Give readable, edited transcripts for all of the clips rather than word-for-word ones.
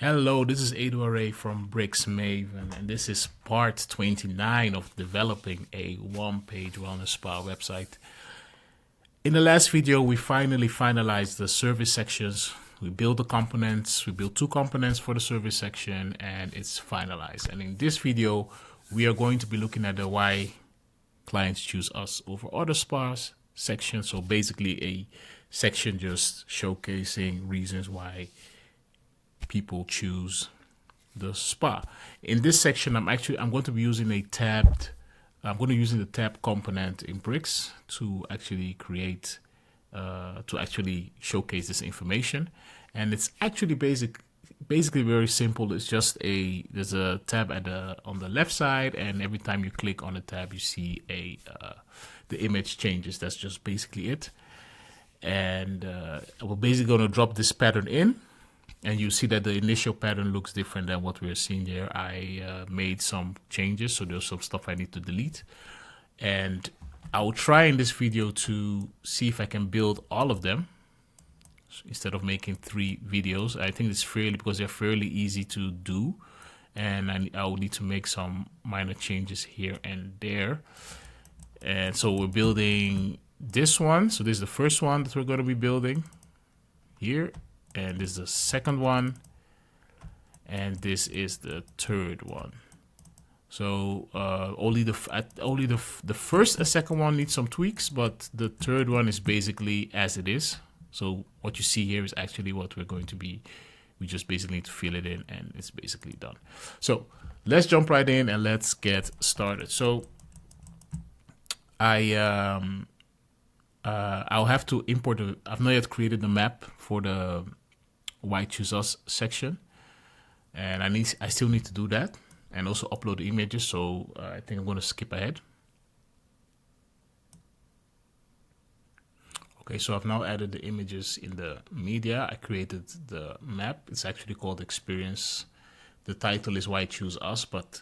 Hello, this is Eduardo from Bricksmaven, and this is part 29 of developing a one-page wellness spa website. In the last video, we finally finalized the service sections. We built the components, we built two components for the service section, and it's finalized. And in this video, we are going to be looking at the why clients choose us over other spas section. So basically a section just showcasing reasons why people choose the spa. In this section, I'm going to be using the tab component in Bricks to actually create, to actually showcase this information. And it's actually basically very simple. It's just there's a tab on the left side, and every time you click on the tab, you see the image changes. That's just basically it. And we're basically going to drop this pattern in. And you see that the initial pattern looks different than what we're seeing here. I made some changes, so there's some stuff I need to delete. And I'll try in this video to see if I can build all of them instead of making 3 videos. I think it's because they're fairly easy to do. And I will need to make some minor changes here and there. And so we're building this one. So this is the first one that we're going to be building here. And this is the second one, and this is the third one. So only the first and second one need some tweaks, but the third one is basically as it is. So what you see here is actually what we're going to be. We just basically need to fill it in, and it's basically done. So let's jump right in and let's get started. So I'll have to import. I've not yet created the map for the why choose us section, and I still need to do that and also upload the images. So I think I'm going to skip ahead. Okay, so I've now added the images in the media. I created the map. It's actually called Experience. The title is Why Choose Us, but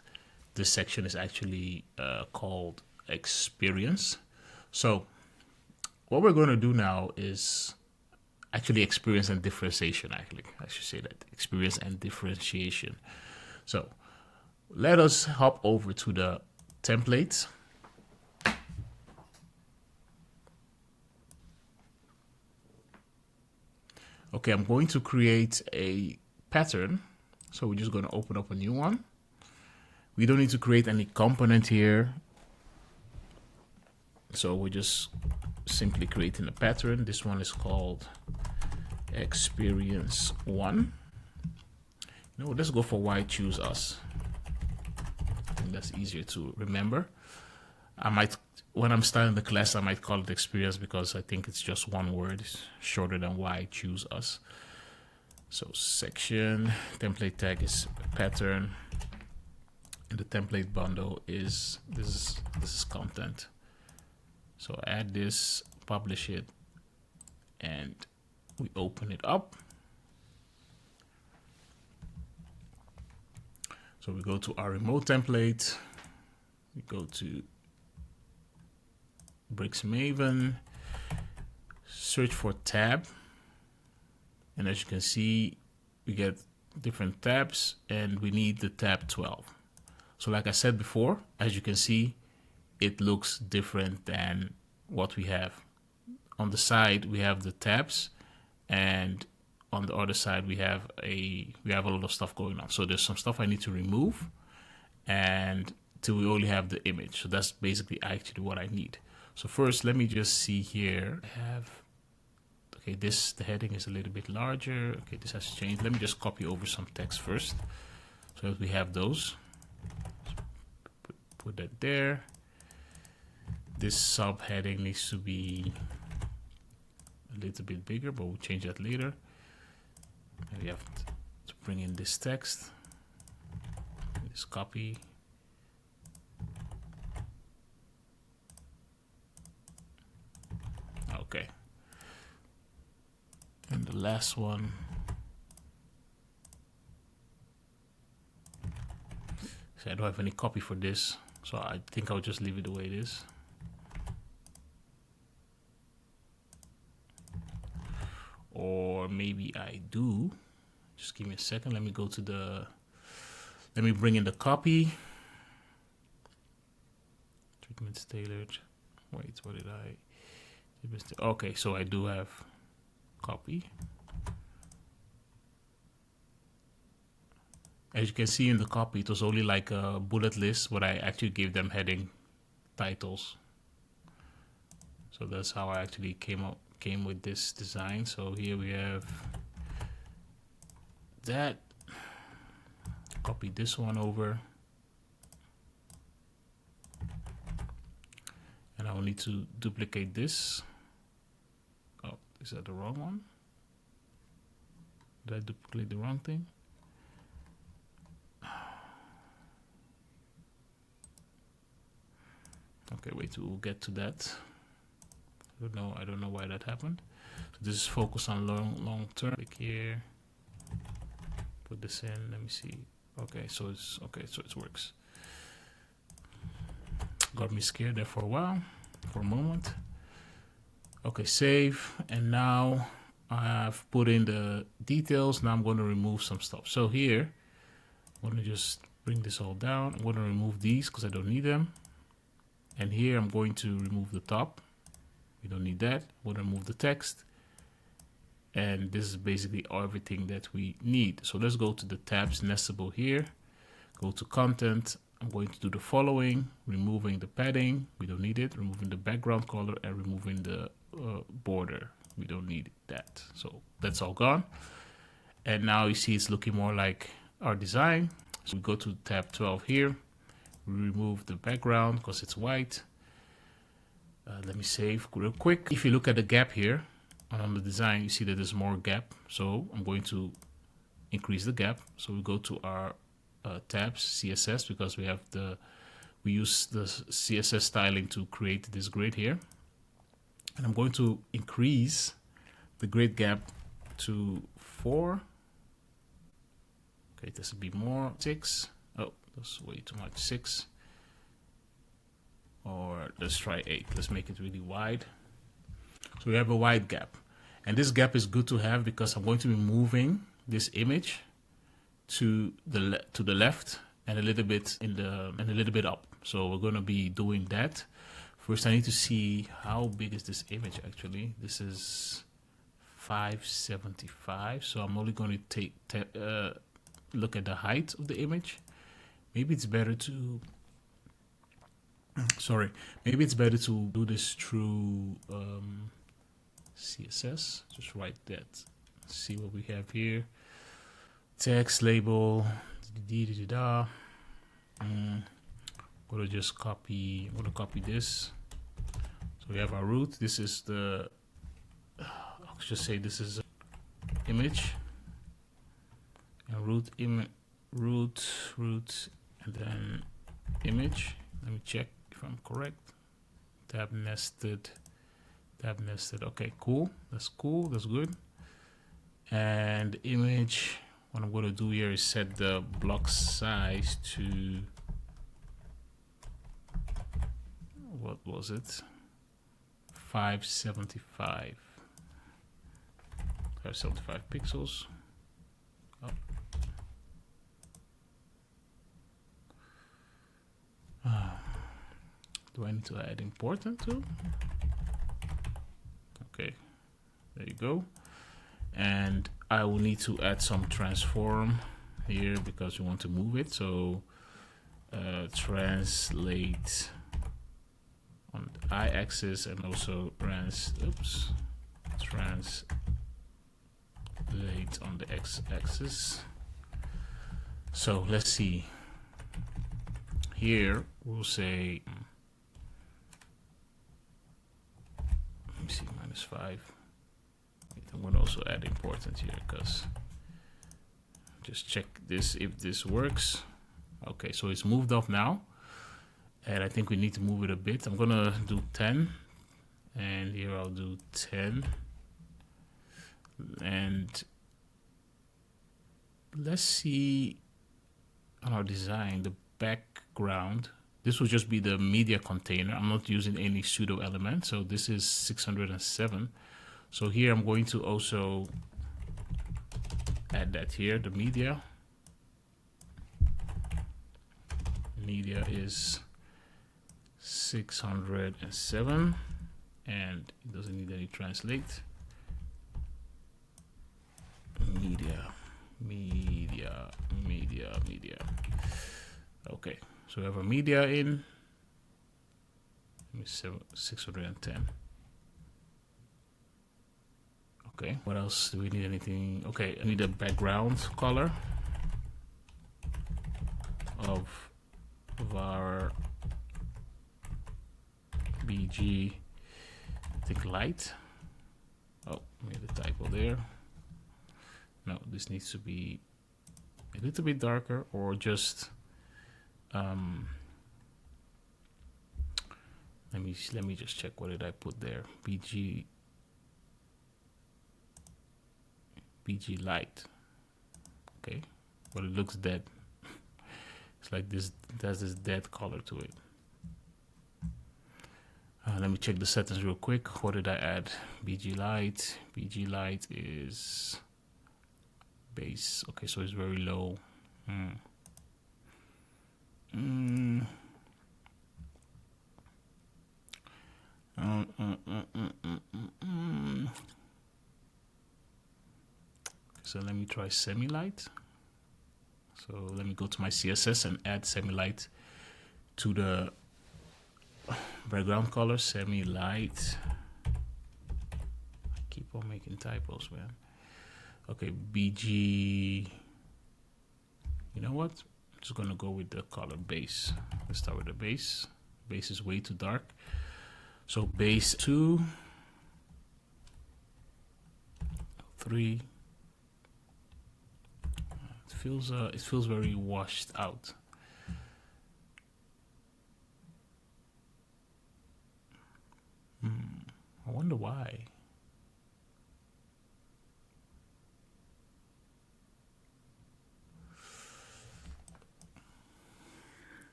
this section is actually called Experience. So what we're going to do now is actually experience and differentiation. Actually, I should say that experience and differentiation. So let us hop over to the templates. Okay, I'm going to create a pattern. So we're just going to open up a new one. We don't need to create any component here. So we're just simply creating a pattern. This one is called Experience 1. No, let's go for Why Choose Us. I think that's easier to remember. When I'm starting the class, I might call it Experience because I think it's just one word. It's shorter than Why Choose Us. So section, template tag is pattern, and the template bundle is this is content. So add this, publish it, and we open it up. So we go to our remote template. We go to Bricksmaven, search for tab. And as you can see, we get different tabs, and we need the tab 12. So like I said before, as you can see, it looks different than what we have. On the side, we have the tabs, and on the other side, we have a lot of stuff going on. So there's some stuff I need to remove, and till we only have the image. So that's basically actually what I need. So first, let me just see here. Okay, the heading is a little bit larger. Okay, this has changed. Let me just copy over some text first, so that we have those. Put that there. This subheading needs to be a little bit bigger, but we'll change that later. And we have to bring in this text. Just copy. Okay. And the last one. So I don't have any copy for this, so I think I'll just leave it the way it is. Or maybe I do. Just give me a second. Let me go to the, let me bring in the copy. Treatments tailored. Wait, what did I? Okay, so I do have copy. As you can see in the copy, it was only like a bullet list, but I actually gave them heading titles. So that's how I actually came with this design. So here we have that. Copy this one over. And I will need to duplicate this. Oh, is that the wrong one? Did I duplicate the wrong thing? Okay, wait, we'll get to that. I don't know why that happened. So this is focus on long term. Click here. Put this in. Let me see. Okay, so it's okay. So it works. Got me scared there for a while, for a moment. Okay, save. And now I've put in the details. Now I'm going to remove some stuff. So here, I'm going to just bring this all down. I'm going to remove these because I don't need them. And here I'm going to remove the top. We don't need that. I'm going to remove the text. And this is basically everything that we need. So let's go to the tabs nestable here. Go to content. I'm going to do the following: removing the padding, we don't need it, removing the background color, and removing the border, we don't need that. So that's all gone. And now you see it's looking more like our design. So we go to tab 12 here. We remove the background because it's white. Let me save real quick. If you look at the gap here on the design, you see that there's more gap. So I'm going to increase the gap. So we go to our tabs, CSS, because we use the CSS styling to create this grid here. And I'm going to increase the grid gap to 4. Okay, this would be more, 6. Oh, that's way too much, 6. Or let's try 8. Let's make it really wide. So we have a wide gap. And this gap is good to have because I'm going to be moving this image to the left and a little bit a little bit up. So we're going to be doing that. First, I need to see how big is this image actually. This is 575. So I'm only going to look at the height of the image. Maybe it's better to maybe it's better to do this through CSS. Just write that. See what we have here. Text label. I'm gonna just copy. I'm gonna copy this. So we have our root. This is the. I'll just say this is image. And root, and then image. Let me check if I'm correct. Tab nested. Okay, cool. That's cool. That's good. And image. What I'm going to do here is set the block size to, what was it? 575 pixels. Oh. Do I need to add important too? Okay, there you go. And I will need to add some transform here because we want to move it. So translate on the y-axis and also translate on the x-axis. So let's see. Here we'll say, let me see, -5. I'm going to also add important here because just check this if this works. Okay, so it's moved off now, and I think we need to move it a bit. I'm going to do 10, and here I'll do 10. And let's see on our design, the background. This will just be the media container. I'm not using any pseudo element, so this is 607. So here I'm going to also add that here, the media. Media is 607 and it doesn't need any translate. Media. Okay, so we have a media in 610. Okay, what else do we need? Anything? Okay, I need a background color of our BG, I think light. Oh, made a typo there. No, this needs to be a little bit darker, or just let me just check, what did I put there? BG light. Okay, but it looks dead. It's like this, there's this dead color to it. Let me check the settings real quick. What did I add? BG light. BG light is base. Okay, so it's very low. So let me try semi-light. So let me go to my CSS and add semi-light to the background color. Semi-light. I keep on making typos, man. Okay, BG. You know what? I'm just gonna go with the color base. Let's start with the base. Base is way too dark. So base 2, 3. It feels very washed out. I wonder why.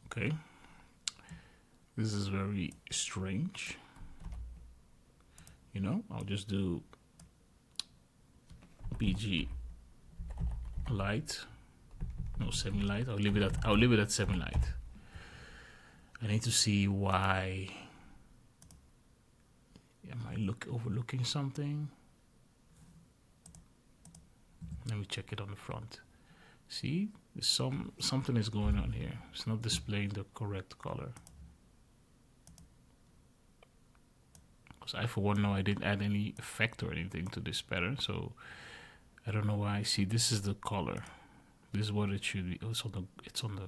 Okay. This is very strange. You know, I'll just do BG light, no, semi-light. I'll leave it at semi-light. I need to see why. Am I overlooking something? Let me check it on the front. See, something is going on here. It's not displaying the correct color. Because I, for one, know I didn't add any effect or anything to this pattern, so I don't know why. See, this is the color. This is what it should be. Oh, it's on the.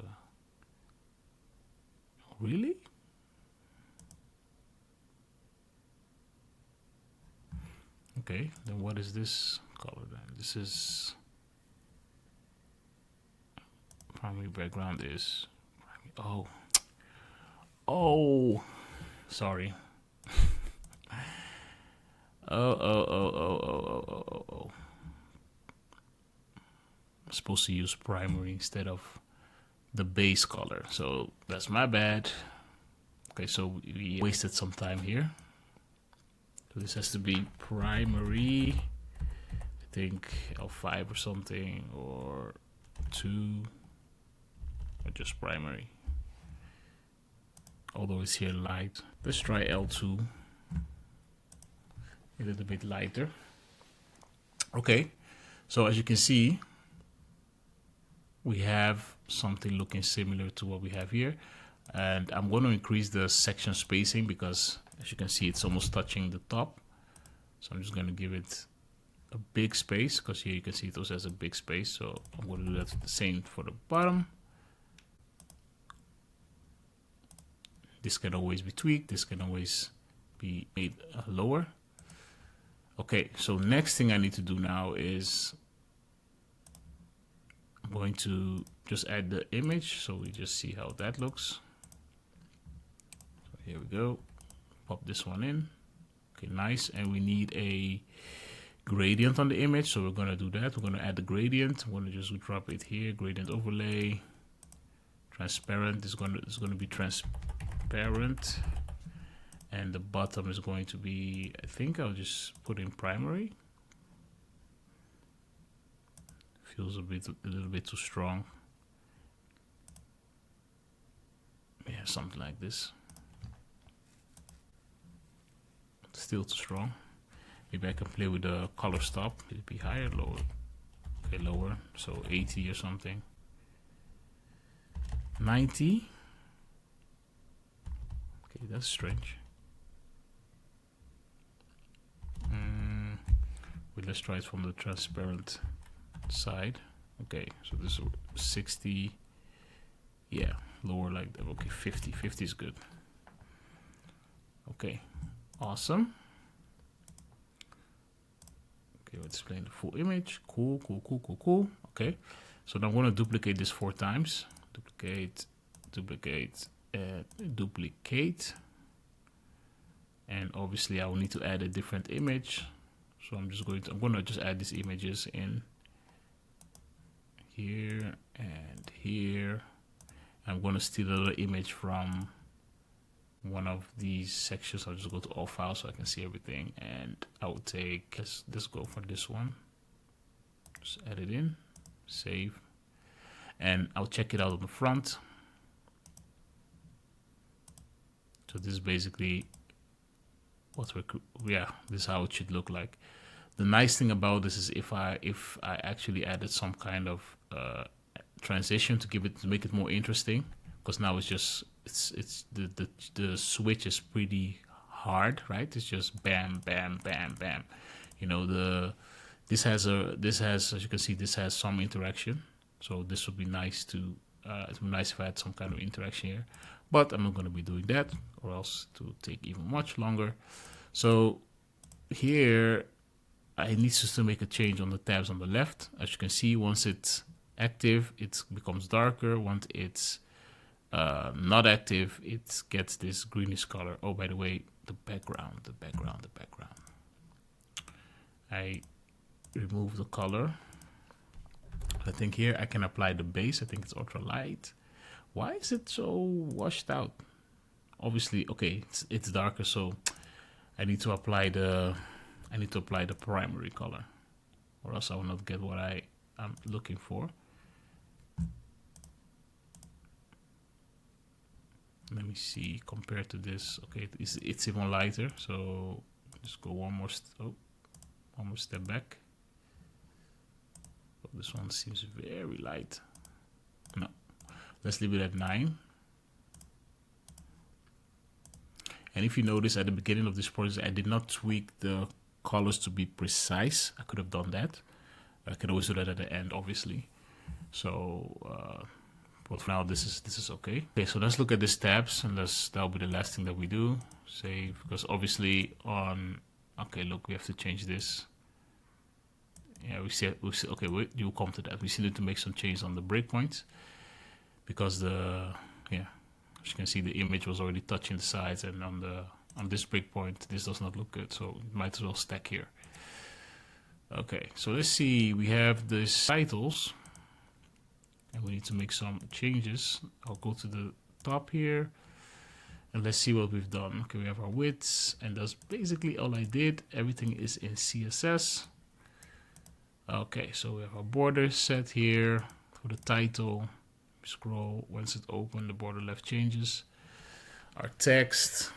Really? Okay, then what is this color then? This is primary background is. Oh, sorry. Oh. I'm supposed to use primary instead of the base color, so that's my bad. Okay, so we wasted some time here. So this has to be primary, I think L5 or something, or 2, or just primary. Although it's here light. Let's try L2. A little bit lighter. Okay, so as you can see, we have something looking similar to what we have here, and I'm going to increase the section spacing because, as you can see, it's almost touching the top. So I'm just going to give it a big space, because here you can see it also has a big space. So I'm going to do that the same for the bottom. This can always be tweaked. This can always be made lower. Okay, so next thing I need to do now is I'm going to just add the image, so we just see how that looks. So here we go. Pop this one in. Okay, nice. And we need a gradient on the image, so we're going to do that. We're going to add the gradient. I'm going to just drop it here, gradient overlay, transparent is going to be transparent, and the bottom is going to be, I think I'll just put in primary. Feels a little bit too strong. Yeah, something like this. Still too strong. Maybe I can play with the color stop. It'd be higher, lower. Okay, lower. So 80 or something. 90. Okay, that's strange. Wait, let's try it from the transparent side. Okay, so this is 60. Yeah, lower like that. Okay, 50. 50 is good. Okay, awesome. Okay, let's display the full image. Cool, cool, cool, cool, cool. Okay, so now I'm going to duplicate this 4 times. Duplicate, duplicate, duplicate. And obviously I will need to add a different image. So I'm going to just add these images in here and here. I'm going to steal another image from one of these sections. I'll just go to all files so I can see everything, and I will take, let's go for this one. Just add it in, save, and I'll check it out on the front. So this is basically what this is how it should look like. The nice thing about this is if I actually added some kind of transition to make it more interesting, because now it's just the switch is pretty hard, right? It's just bam, bam, bam, bam. You know, this has as you can see, this has some interaction. So this would be nice to it would be nice if I had some kind of interaction here, but I'm not going to be doing that, or else it will take even much longer. So here I need to still make a change on the tabs on the left. As you can see, once it's active, it becomes darker. Once it's not active, it gets this greenish color. Oh, by the way, the background. I remove the color. I think here I can apply the base. I think it's ultra light. Why is it so washed out? Obviously, okay, it's darker, so I need to apply the primary color, or else I will not get what I'm looking for. Let me see, compared to this. Okay, it's even lighter, so just go one more step back. Oh, this one seems very light. No, let's leave it at 9. And if you notice at the beginning of this project, I did not tweak the colors to be precise. I could have done that. I can always do that at the end, obviously. So, but for now, this is okay. Okay, so let's look at these tabs, and that'll be the last thing that we do. Save, because obviously okay, look, we have to change this. Yeah, we see okay, you'll come to that. We still need to make some changes on the breakpoints, because as you can see, the image was already touching the sides, and on this breakpoint, this does not look good, so it might as well stack here. Okay, so let's see, we have these titles, and we need to make some changes. I'll go to the top here, and let's see what we've done. Okay, we have our widths, and that's basically all I did. Everything is in CSS. Okay, so we have our border set here for the title. Scroll, once it's open, the border left changes. Our text,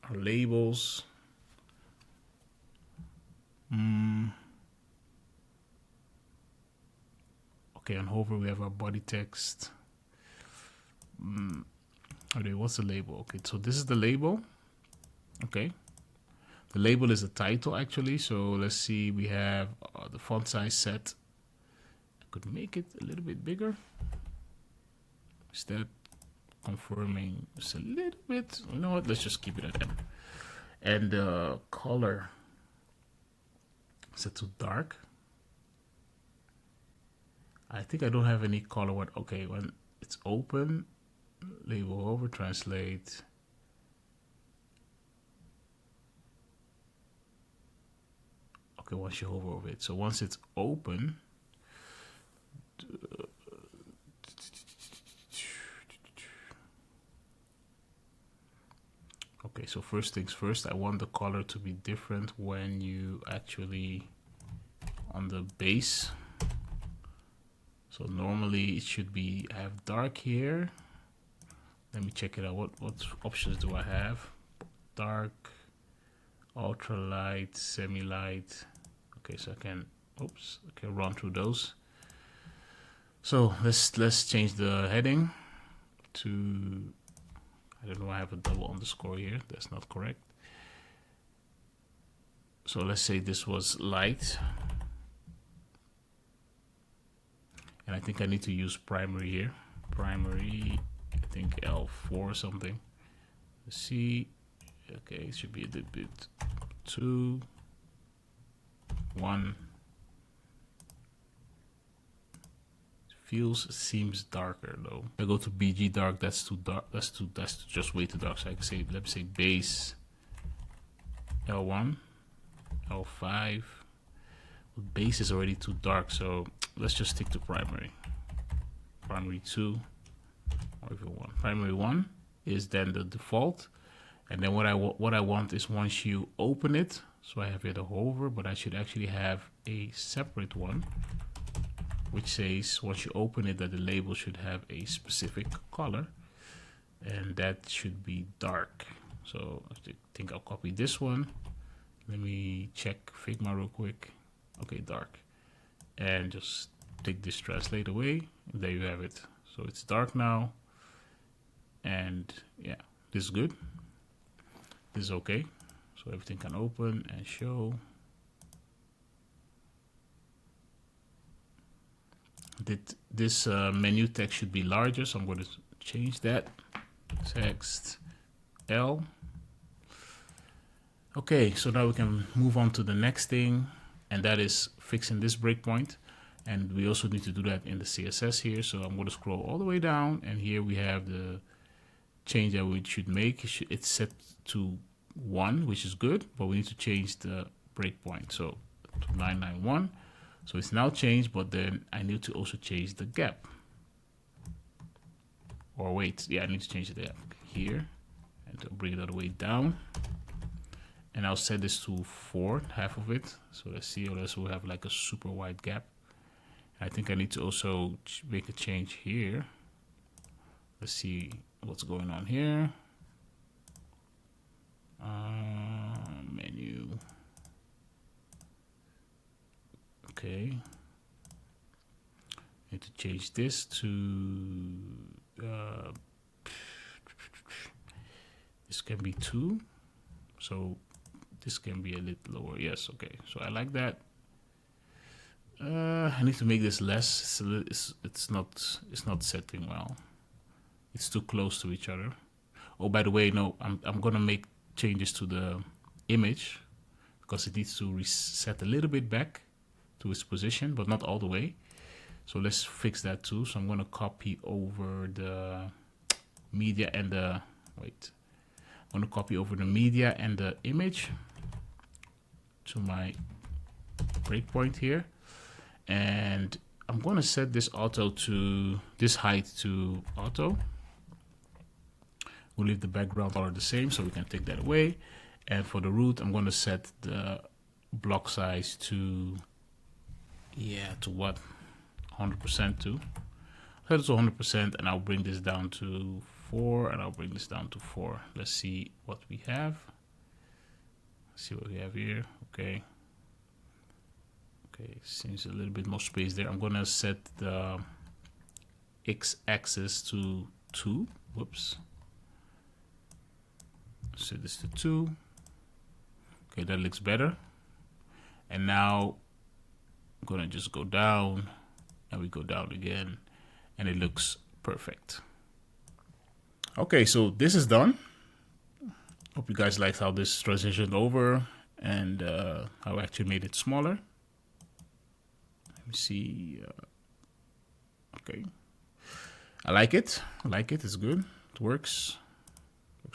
our labels. Okay, on hover we have our body text. Okay, what's the label? Okay, so this is the label. Okay, the label is the title actually. So let's see, we have the font size set. I could make it a little bit bigger. Is that confirming just a little bit? You know what? Let's just keep it at M. And the color set to dark. I think I don't have any color. Okay, when it's open, label over, translate. Okay, once you hover over it. So once it's open, Okay, so first things first, I want the color to be different when you actually on the base. So normally it should be, I have dark here. Let me check it out. What options do I have? Dark, ultra light, semi light. Okay, so I can, oops, I can run through those. So let's change the heading to, I don't know, I have a double underscore here. That's not correct. So let's say this was light. And I think I need to use primary here. Primary, I think L4 or something. Let's see. Okay, it should be a little bit 2, 1. Seems darker though. I go to BG dark, that's too dark, that's just way too dark. So I can say, let me say base L1, L5. Base is already too dark, so let's just stick to primary. Primary 2, or even 1. Primary 1 is then the default, and then what I want is once you open it, so I have here the hover, but I should actually have a separate one, which says once you open it that the label should have a specific color, and that should be dark. So I think I'll copy this one. Let me check Figma real quick. Okay, dark. And just take this translate away. There you have it. So it's dark now. And yeah, this is good. This is okay. So everything can open and show. This menu text should be larger, so I'm going to change that. Text L. Okay, so now we can move on to the next thing, and that is fixing this breakpoint. And we also need to do that in the CSS here. So I'm going to scroll all the way down, and here we have the change that we should make. It's set to 1, which is good, but we need to change the breakpoint. So to 991. So it's now changed, but then I need to also change the gap. Or wait, yeah, I need to change the gap here and to bring it all the way down. And I'll set this to 4, half of it. So let's see, or else we'll have like a super wide gap. I think I need to also make a change here. Let's see what's going on here. Menu. Okay. Need to change this to this can be 2. So this can be a little lower. Yes, okay. So I like that. I need to make this less. It's not setting well. It's too close to each other. Oh, by the way, no, I'm gonna make changes to the image because it needs to reset a little bit back to its position, but not all the way. So let's fix that too. So I'm gonna copy over the media and the I'm gonna copy over the media and the image to my breakpoint here. And I'm going to set this auto to this height to auto. We'll leave the background color the same, so we can take that away. And for the root, I'm going to set the block size to, to what? 100% to. Set it to 100%, and I'll bring this down to 4, and I'll bring this down to 4. Let's see what we have. Let's see what we have here. Okay. Okay, seems a little bit more space there. I'm gonna set the x-axis to 2. Whoops. Set this to 2. Okay, that looks better. And now I'm gonna just go down, and we go down again, and it looks perfect. Okay, so this is done. Hope you guys liked how this transitioned over and how I actually made it smaller. Let me see. Okay, I like it. It's good. It works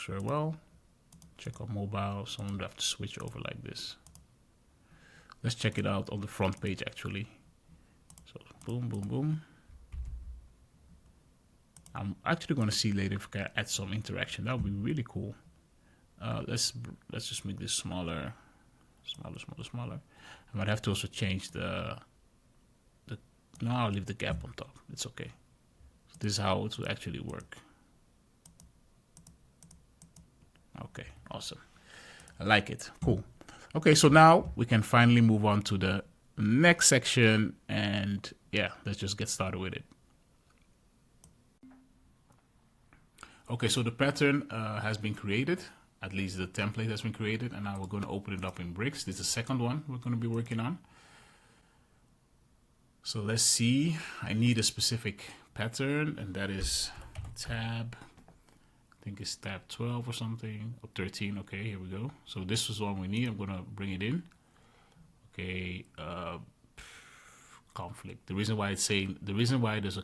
very well. Check out mobile. Someone would have to switch over like this. Let's check it out on the front page actually. So boom, boom, boom. I'm actually going to see later if I can add some interaction. That would be really cool. let's just make this smaller. I might have to also change the no, I'll leave the gap on top. It's okay. So this is how it will actually work. Okay, awesome. I like it. Cool. Okay, so now we can finally move on to the next section, and yeah, let's just get started with it. Okay, so the pattern has been created. At least the template has been created, and now we're going to open it up in Bricks. This is the second one we're going to be working on. So let's see. I need a specific pattern, and that is tab. I think it's tab 12 or something, or 13. Okay, here we go. So this is one we need. I'm going to bring it in. Okay, conflict. The reason why there's a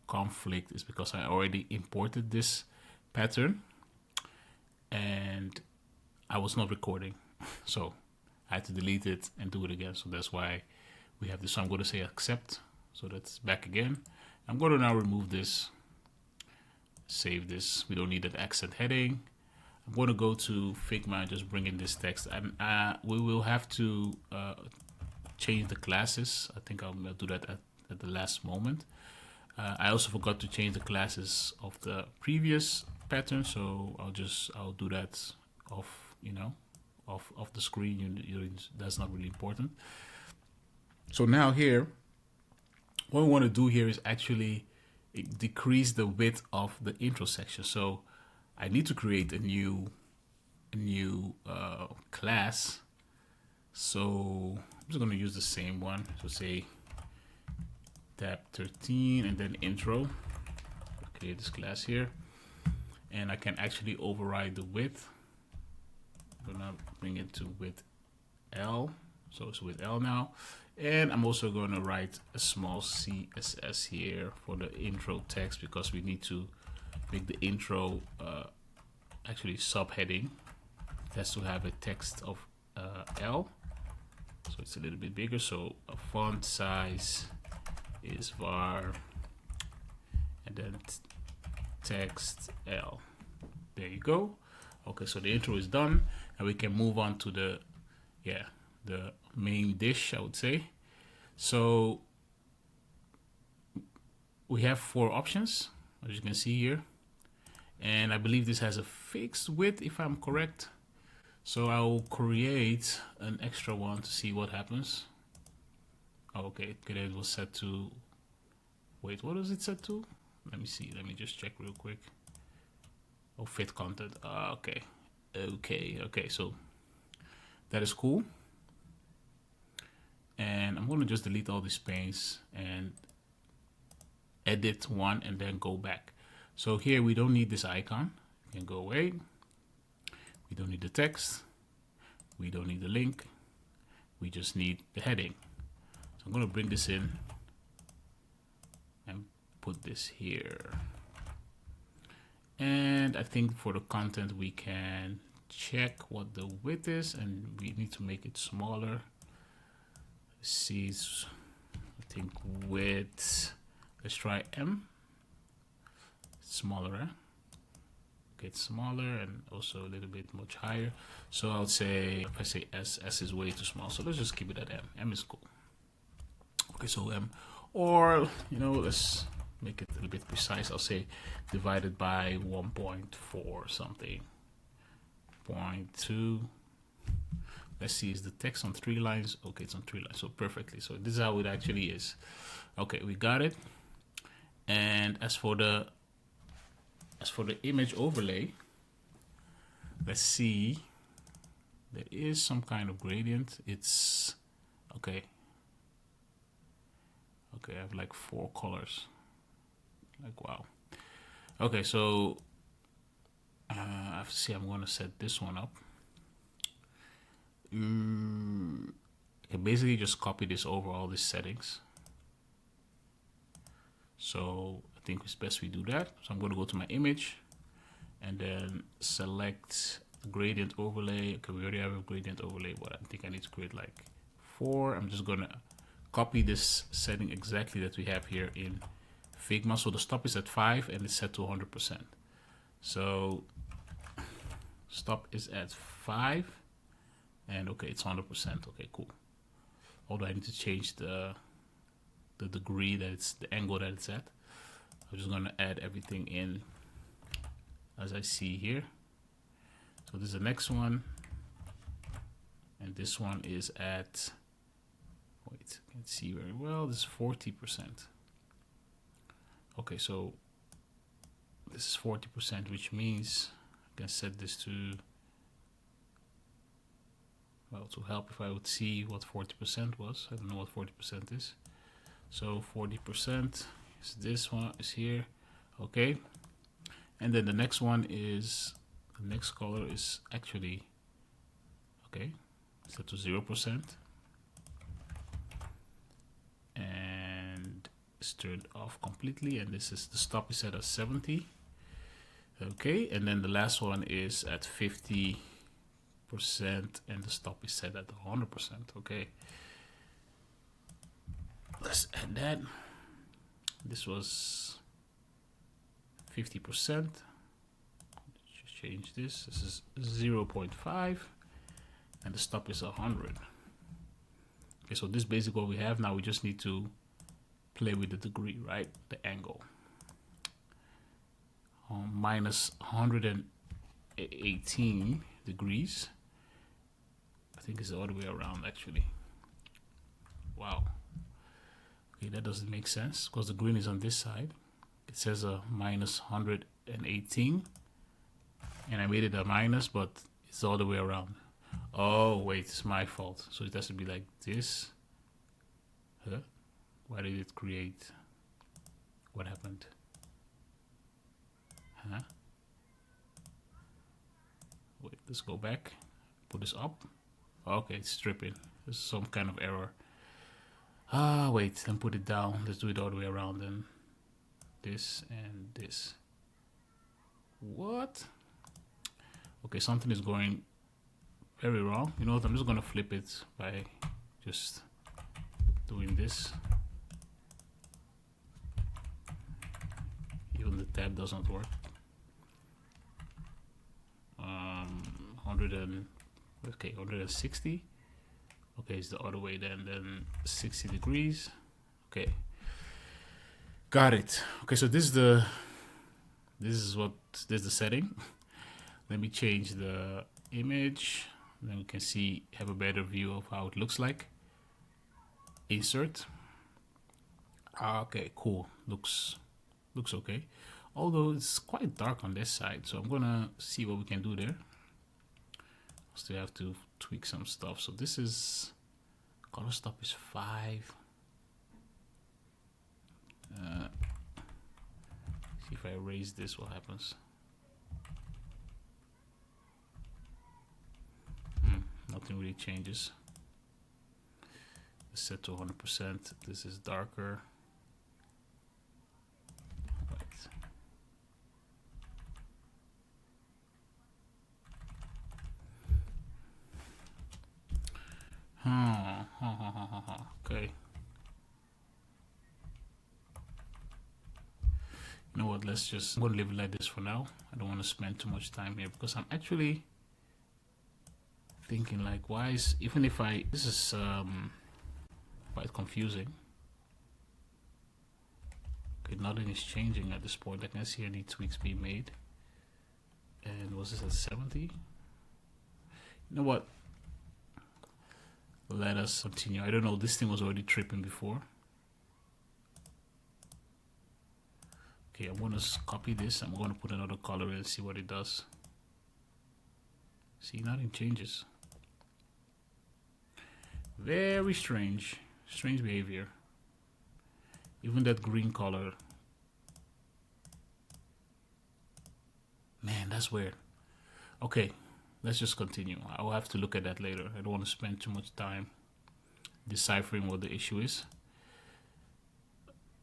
conflict is because I already imported this pattern and I was not recording, so I had to delete it and do it again. So that's why we have this. So I'm going to say accept, so that's back again. I'm going to now remove this, save this. We don't need that accent heading. I'm going to go to Figma and just bring in this text, and we will have to change the classes. I think I'll do that at the last moment. I also forgot to change the classes of the previous pattern, so I'll do that off, off the screen. That's not really important. So now here, what we want to do here is actually decrease the width of the intro section. So I need to create a new class. So I'm just going to use the same one. So say tab 13 and then intro. Create this class here, and I can actually override the width. I'm gonna bring it to width L, so it's width L now, and I'm also going to write a small CSS here for the intro text, because we need to make the intro actually subheading. It has to have a text of L, so it's a little bit bigger. So a font size is var, and then text L. There you go. Okay, so the intro is done, and we can move on to the main dish, I would say. So we have 4 options, as you can see here, and I believe this has a fixed width, if I'm correct. So I will create an extra one to see what happens. Okay, it was set to, wait, what was it set to? Let me see, let me just check real quick. Oh, fit content. Okay, so that is cool. And I'm going to just delete all these panes and edit one and then go back. So here we don't need this icon. You can go away. We don't need the text. We don't need the link. We just need the heading. So I'm going to bring this in and put this here. And I think for the content we can check what the width is, and we need to make it smaller. Let's see, I think width, let's try M. It's smaller, eh? Okay, it's smaller and also a little bit much higher. So I would say, if I say S is way too small. So let's just keep it at M. M is cool. Okay, so M, or, let's make it a little bit precise. I'll say divided by 1.4 something, 0.2. Let's see, is the text on 3 lines? Okay, it's on 3 lines, so perfectly. So this is how it actually is. Okay, we got it. And as for the image overlay, let's see, there is some kind of gradient. It's okay, I have like 4 colors, like wow. Okay, so I have to see, I'm going to set this one up. I can basically just copy this over all these settings. So I think it's best we do that. So I'm going to go to my image and then select gradient overlay. Okay, we already have a gradient overlay, but I think I need to create like 4. I'm just going to copy this setting exactly that we have here in Figma. So the stop is at 5 and it's set to 100%. So Stop is at 5, and okay, it's 100%. Okay, cool. Although I need to change the degree that it's, the angle that it's at. I'm just gonna add everything in as I see here. So this is the next one, and this one is at, wait, I can't see very well, this is 40%. Okay, so this is 40%, which means I can set this to, well, to help if I would see what 40% was. I don't know what 40% is. So 40% is this one, is here. Okay. And then the next one is, the next color is actually, okay, set to 0%. And it's turned off completely. And this is, the stop is set at 70. Okay. And then the last one is at 50%, and the stop is set at 100%. Okay. Let's add that. This was 50%. Just change this. This is 0.5, and the stop is 100. Okay, so this is basically what we have now. We just need to play with the degree, right? The angle. Minus 118 degrees. I think it's the other way around, actually. Wow. Okay, that doesn't make sense because the green is on this side. It says a minus 118, and I made it a minus, but it's the other way around. Oh wait, it's my fault. So it has to be like this. Huh? Why did it create? What happened? Huh? Wait, let's go back. Put this up. Okay, it's stripping. There's some kind of error. Ah, wait, then put it down. Let's do it all the way around then. This and this. What? Okay, something is going very wrong. You know what? I'm just gonna flip it by just doing this. Even the tab doesn't work. 160. Okay, it's the other way then 60 degrees. Okay, got it. Okay, so this is the setting. Let me change the image, then we can see, have a better view of how it looks like. Insert. Okay, cool. Looks okay. Although it's quite dark on this side, so I'm gonna see what we can do there. Still have to tweak some stuff. So this is, color stop is 5. See if I erase this, what happens? Nothing really changes. It's set to 100%. This is darker. Okay. You know what? I'm gonna leave it like this for now. I don't want to spend too much time here because I'm actually thinking like, why is, even if this is quite confusing. Okay, nothing is changing at this point. I can see any tweaks being made. And was this at 70? You know what? Let us continue. I don't know, this thing was already tripping before. Okay, I'm gonna copy this. I'm gonna put another color in and see what it does. See, nothing changes. Very strange behavior. Even that green color. Man, that's weird. Okay, let's just continue. I'll have to look at that later. I don't want to spend too much time deciphering what the issue is.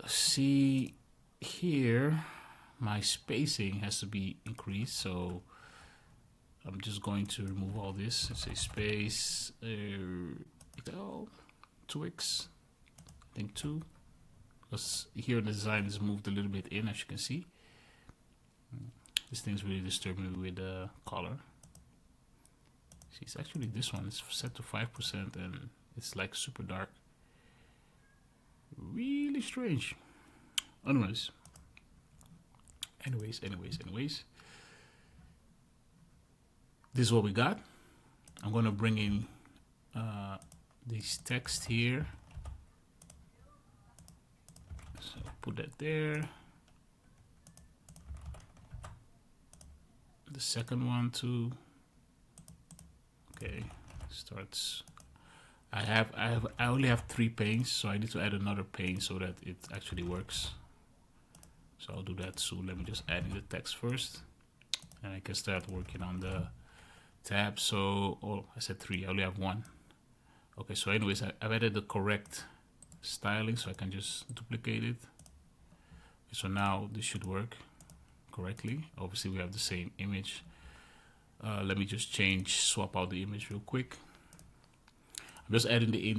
See here, my spacing has to be increased, so I'm just going to remove all this and say space 2x, I think 2, because here the design is moved a little bit in, as you can see. This thing's really disturbing me with the color. See, it's actually this one is set to 5% and it's like super dark. Really strange. Anyways. This is what we got. I'm gonna bring in this text here. So put that there. The second one too. Okay, starts. I only have 3 panes, so I need to add another pane so that it actually works. So I'll do that soon. Let me just add in the text first, and I can start working on the tab. So, oh, I said 3. I only have 1. Okay. So, anyways, I've added the correct styling, so I can just duplicate it. So now this should work correctly. Obviously, we have the same image. Let me just swap out the image real quick. I'm just adding the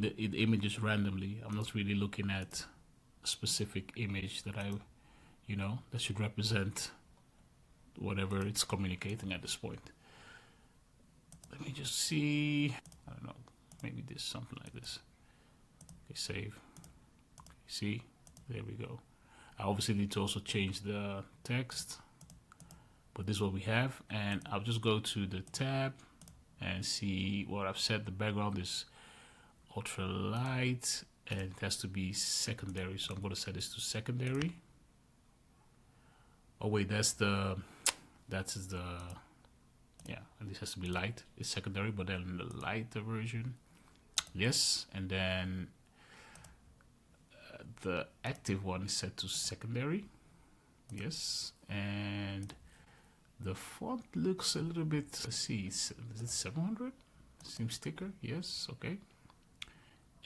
images randomly. I'm not really looking at a specific image that that should represent whatever it's communicating at this point. Let me just see. I don't know. Maybe this, something like this. Okay, save. Okay, see, there we go. I obviously need to also change the text, but this is what we have. And I'll just go to the tab and see what I've set. The background is ultra light and it has to be secondary. So I'm going to set this to secondary. Oh wait, and this has to be light. It's secondary, but then the lighter version, yes. And then the active one is set to secondary, yes. And the font looks a little bit. Let's see, is it 700? Seems thicker, yes. Okay.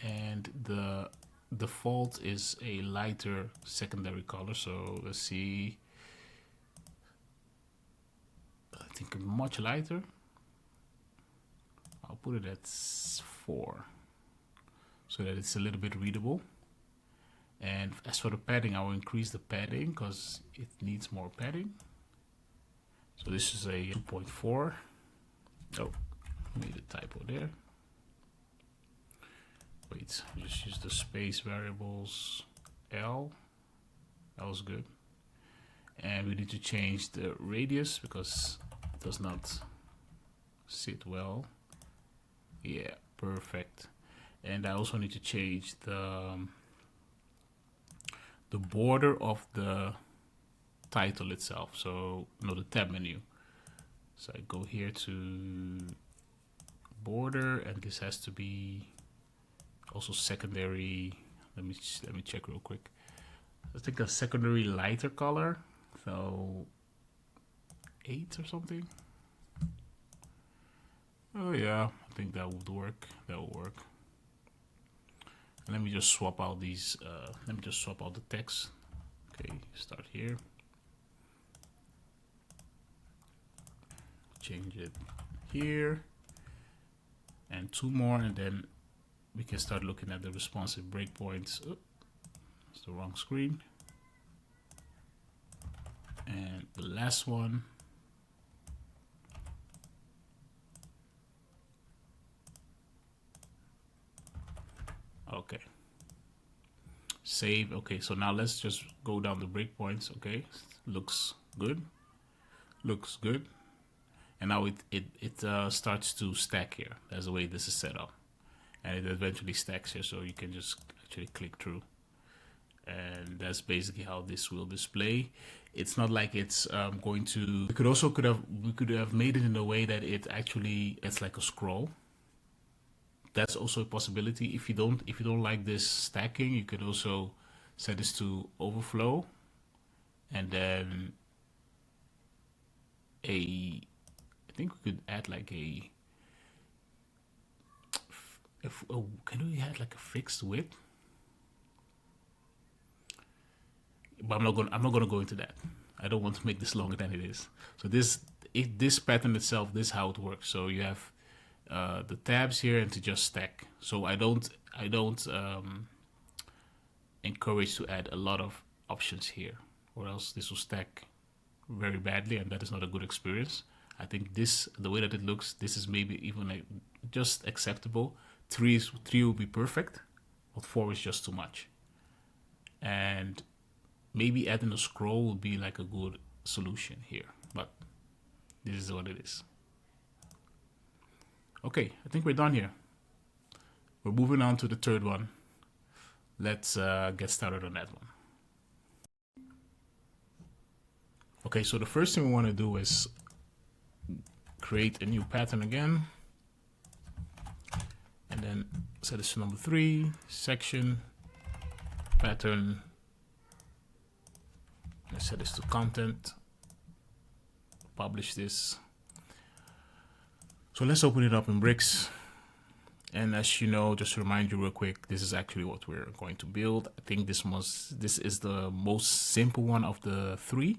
And the default is a lighter secondary color. So let's see. I think much lighter. I'll put it at 4 so that it's a little bit readable. And as for the padding, I will increase the padding because it needs more padding. So this is a 2.4. Oh, made a typo there. Wait, just use the space variables L. That was good. And we need to change the radius because it does not sit well. Yeah, perfect. And I also need to change the border of the title itself. So no, the tab menu. So I go here to border, and this has to be also secondary. Let me check real quick. I think a secondary lighter color. So 8 or something. Oh yeah, I think that would work. That will work. And let me just swap out these. Let me just swap out the text. Okay, start here. Change it here, and 2 more, and then we can start looking at the responsive breakpoints. Oh, it's the wrong screen. And the last one. Okay. Save. Okay, so now let's just go down the breakpoints. Okay, looks good. Looks good. And now it starts to stack here. That's the way this is set up. And it eventually stacks here, so you can just actually click through. And that's basically how this will display. It's not like it's going to. We could have made it in a way that it actually it's like a scroll. That's also a possibility. If you don't like this stacking, you could also set this to overflow, and then I think we could add like can we add like a fixed width? But I'm not gonna go into that. I don't want to make this longer than it is. So this pattern itself, this is how it works. So you have the tabs here and to just stack. So I don't encourage to add a lot of options here, or else this will stack very badly, and that is not a good experience. I think this, the way that it looks, this is maybe even like just acceptable. 3 will be perfect, but 4 is just too much. And maybe adding a scroll would be like a good solution here, but this is what it is. Okay, I think we're done here. We're moving on to the third one. Let's get started on that one. Okay, so the first thing we want to do is create a new pattern again. And then set this to number 3, section, pattern. Let's set this to content. Publish this. So let's open it up in Bricks. And as you know, just to remind you real quick, this is actually what we're going to build. I think this is the most simple one of the 3.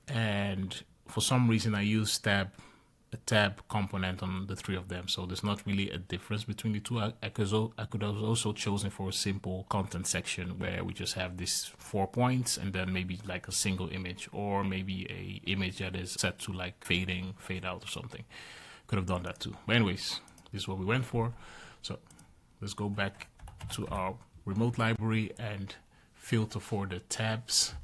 And for some reason I use a tab component on the 3 of them. So there's not really a difference between the 2. I could have also chosen for a simple content section where we just have these 4 points and then maybe like a single image, or maybe a image that is set to like fade in, fade out or something. Could have done that too. But anyways, this is what we went for. So let's go back to our remote library and filter for the tabs.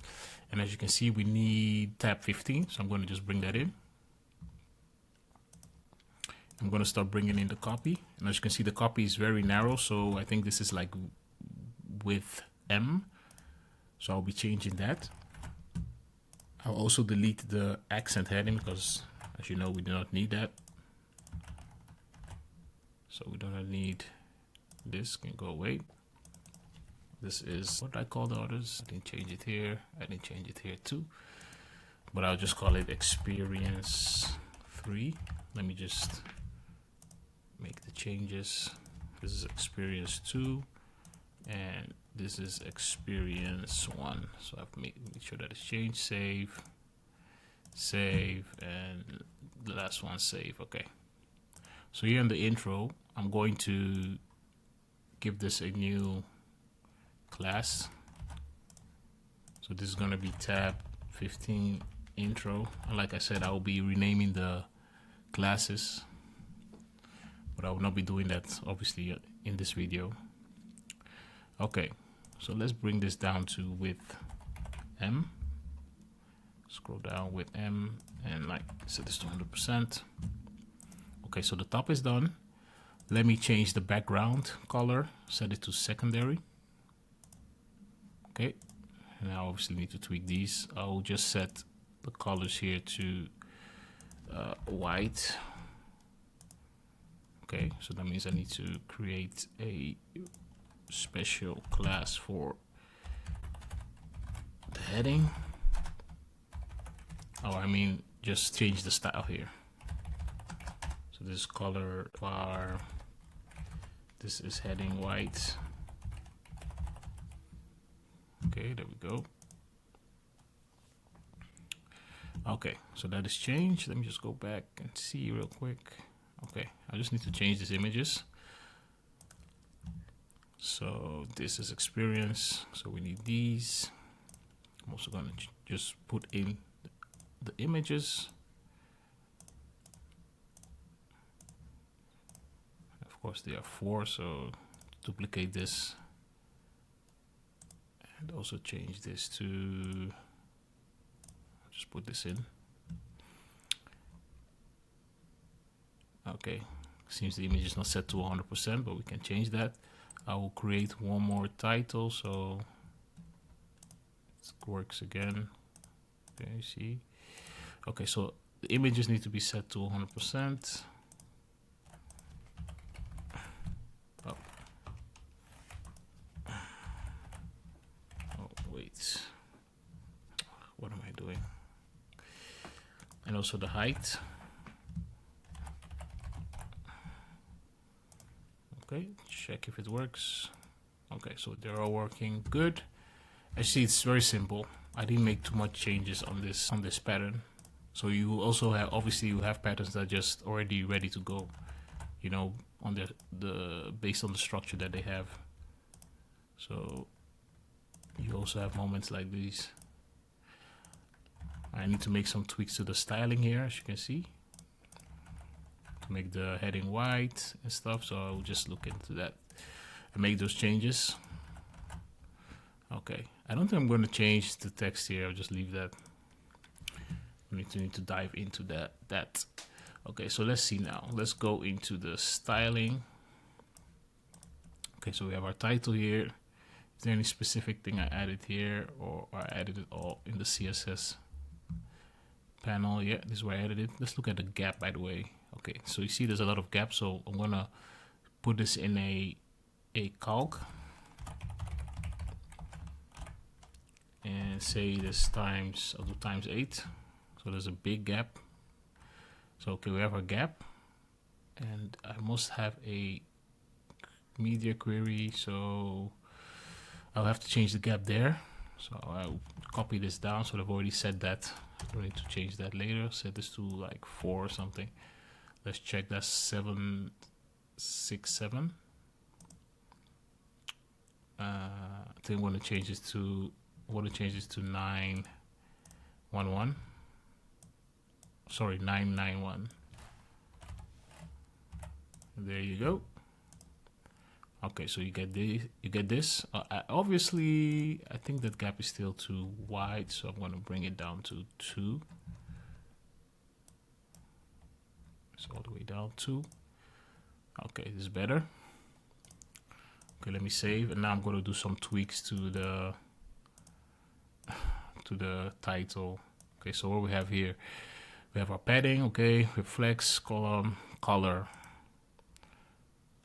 And as you can see, we need tab 15. So I'm going to just bring that in. I'm going to start bringing in the copy. And as you can see, the copy is very narrow. So I think this is like width M. So I'll be changing that. I'll also delete the accent heading because, as you know, we do not need that. So we don't need this, can go away. This is what I call the others. I didn't change it here. I didn't change it here too. But I'll just call it experience 3. Let me just make the changes. This is experience 2 and this is experience 1. So I have to make sure that it's changed. Save, and the last one, save. Okay. So here in the intro, I'm going to give this a new class. So this is going to be tab 15 intro. And like I said, I will be renaming the classes, but I will not be doing that obviously in this video. Okay, so let's bring this down to width M. Scroll down with M and like set this to 100%. Okay, so the top is done. Let me change the background color, set it to secondary. Okay, and I obviously need to tweak these. I'll just set the colors here to white. Okay, so that means I need to create a special class for the heading. Oh, I mean, just change the style here. So this color bar, this is heading white. Okay, there we go. Okay, so that is changed. Let me just go back and see real quick. Okay, I just need to change these images. So this is experience, so we need these. I'm also gonna just put in the images. Of course there are 4, so duplicate this and also change this to, just put this in. Okay, seems the image is not set to 100%, but we can change that. I will create one more title, so it works again. Okay, see. Okay, so the images need to be set to 100%. Oh. Oh, wait. What am I doing? And also the height. Okay, check if it works. Okay, so they're all working good. Actually, it's very simple. I didn't make too much changes on this pattern. So you also have, obviously you have patterns that are just already ready to go, you know, on the based on the structure that they have. So you also have moments like these. I need to make some tweaks to the styling here, as you can see. to make the heading white and stuff. So I'll just look into that and make those changes. Okay, I don't think I'm going to change the text here. I'll just leave that. We need to dive into that. Okay, so let's see now. Let's go into the styling. Okay, so we have our title here. Is there any specific thing I added here, or I added it all in the CSS panel? Yeah, this is where I added it. Let's look at the gap, by the way. Okay, so you see there's a lot of gaps, so I'm gonna put this in a calc and say this times, I'll do times 8. So there's a big gap. So okay, we have our gap, and I must have a media query, so I'll have to change the gap there. So I'll copy this down. So I've already said that. I don't need to change that later. Set this to like 4 or something. Let's check. That's 767. I think I want to change this to 911. Sorry, 991. There you go. Okay, so you get this. Obviously, I think that gap is still too wide, so I'm going to bring it down to 2. So all the way down 2. Okay, this is better. Okay, let me save, and now I'm going to do some tweaks to the title. Okay, so what we have here, we have our padding. Okay, with flex, column, color,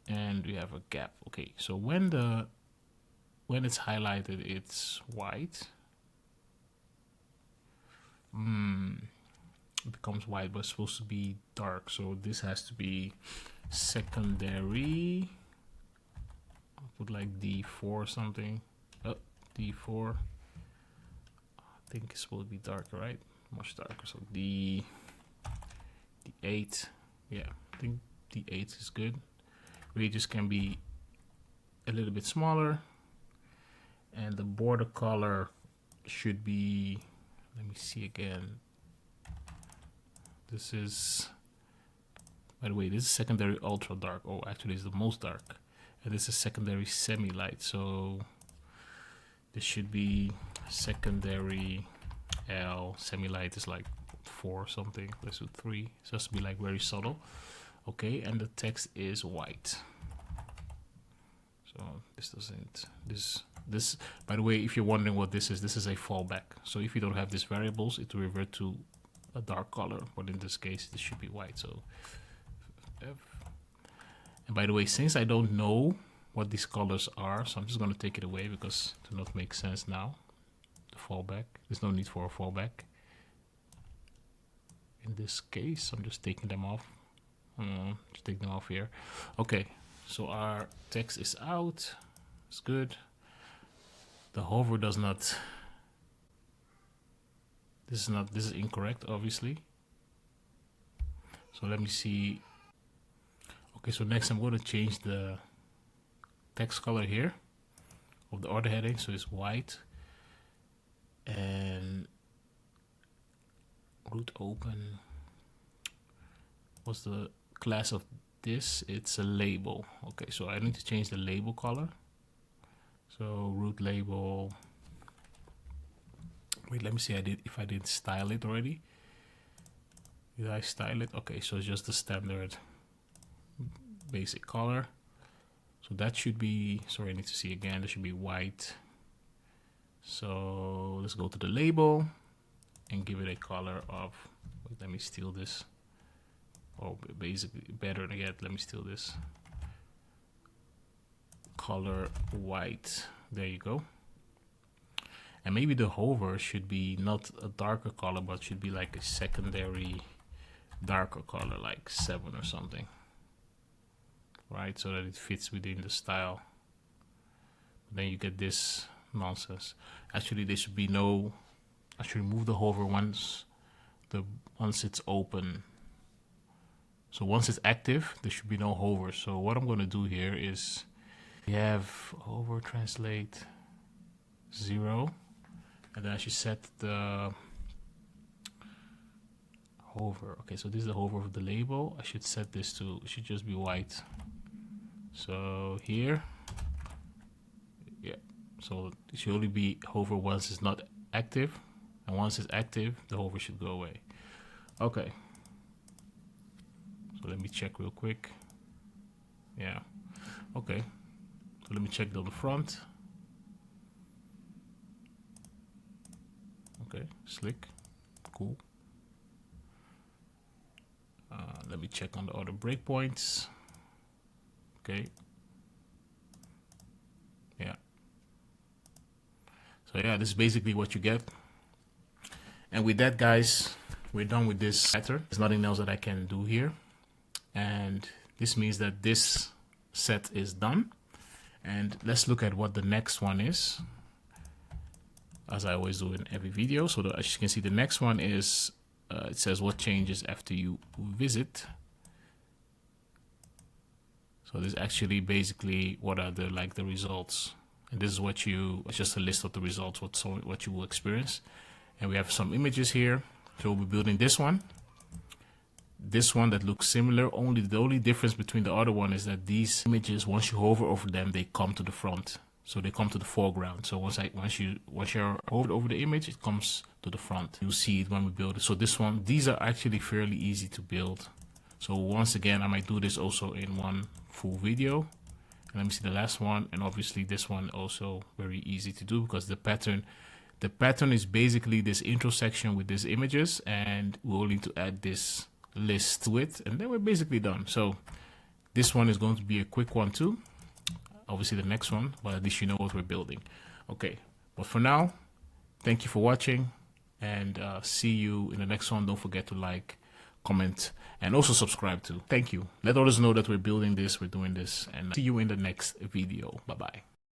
and we have a gap. Okay, so when it's highlighted, it's white. It becomes white, but it's supposed to be dark. So this has to be secondary. I'll put like D4 or something. Oh, D4. I think it's supposed to be darker, right? Much darker. So D8. Yeah, I think D8 is good. Radius can be a little bit smaller, and the border color should be, let me see again. This is, by the way, this is secondary ultra dark. Oh, actually it's the most dark, and this is secondary semi light. So this should be secondary L, semi light is like 4 or something. Let's do 3. So it has to be like very subtle. Okay, and the text is white. So this doesn't, this, by the way, if you're wondering what this is a fallback. So if you don't have these variables, it will revert to a dark color, but in this case, this should be white. So F. And by the way, since I don't know what these colors are, so I'm just going to take it away because it does not make sense now. The fallback, there's no need for a fallback. In this case, I'm just taking them off. Just take them off here. Okay, so our text is out. It's good. The hover does not. This is incorrect, obviously. So let me see. Okay, so next I'm going to change the text color here of the order heading, so it's white. And root open. What's the class of this? It's a label. Okay, so I need to change the label color. So root label. Wait, let me see. If I didn't style it already. Did I style it? Okay, so it's just the standard basic color. So that should be, sorry, I need to see again. That should be white. So let's go to the label and give it a color of, wait, let me steal this. Oh, basically better yet, let me steal this. Color white. There you go. And maybe the hover should be not a darker color, but should be like a secondary darker color, like 7 or something. Right, so that it fits within the style. Then you get this nonsense. Actually, there should be no. I should remove the hover once it's open. So once it's active, there should be no hover. So what I'm going to do here is we have hover translate 0, and then I should set the hover. Okay, so this is the hover of the label. I should set this to, it should just be white. So here, yeah, so it should only be hover once it's not active, and once it's active, the hover should go away. Okay, so let me check real quick. Yeah, okay, so let me check on the front. Okay, slick, cool. Let me check on the other breakpoints. Okay. Yeah. So yeah, this is basically what you get. And with that, guys, we're done with this pattern. There's nothing else that I can do here. And this means that this set is done. And let's look at what the next one is, as I always do in every video. So as you can see, the next one is, it says what changes after you visit. So this is actually basically what are the the results, and this is what it's just a list of the results, what you will experience. And we have some images here. So we'll be building this one that looks similar. The only difference between the other one is that these images, once you hover over them, they come to the front. So they come to the foreground. So once you're hovered over the image, it comes to the front. You'll see it when we build it. So these are actually fairly easy to build. So once again, I might do this also in one full video. And let me see the last one. And obviously this one also very easy to do, because the pattern is basically this intro section with these images, and we'll need to add this list to it, and then we're basically done. So this one is going to be a quick one too. Obviously the next one, but at least you know what we're building. Okay, but for now, thank you for watching, and see you in the next one. Don't forget to like, comment, and also subscribe too. Thank you. Let others know that we're building this, we're doing this, and see you in the next video. Bye bye.